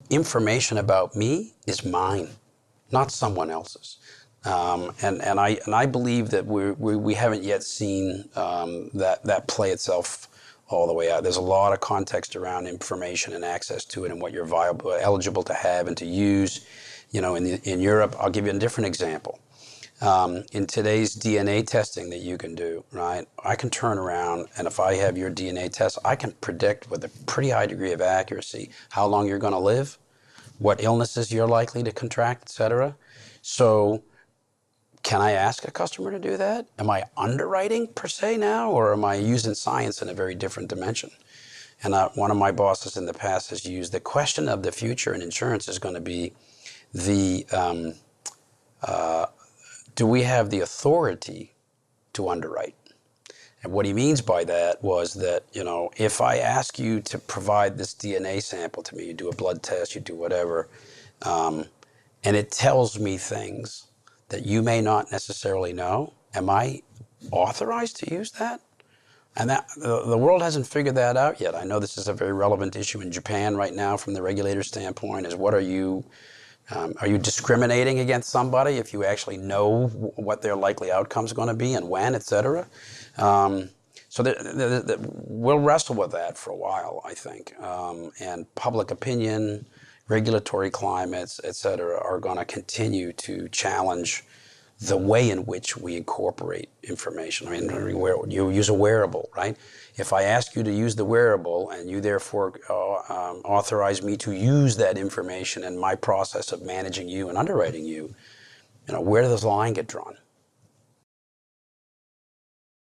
information about me is mine, not someone else's. And I believe that we haven't yet seen that play itself all the way out. There's a lot of context around information and access to it and what you're eligible to have and to use. In Europe, I'll give you a different example. In today's DNA testing that you can do, right? I can turn around, and if I have your DNA test, I can predict with a pretty high degree of accuracy how long you're going to live, what illnesses you're likely to contract, etc. So can I ask a customer to do that? Am I underwriting per se now, or am I using science in a very different dimension? And one of my bosses in the past has used the question of the future in insurance is going to be the do we have the authority to underwrite? And what he means by that was that, if I ask you to provide this DNA sample to me, you do a blood test, you do whatever, and it tells me things that you may not necessarily know, am I authorized to use that? And that the world hasn't figured that out yet. I know this is a very relevant issue in Japan right now from the regulator standpoint, is are you discriminating against somebody if you actually know what their likely outcome is going to be and when, et cetera? So we'll wrestle with that for a while, I think. And public opinion, regulatory climates, et cetera, are going to continue to challenge the way in which we incorporate information. I mean, you use a wearable, right? If I ask you to use the wearable and you therefore authorize me to use that information in my process of managing you and underwriting you, where does the line get drawn?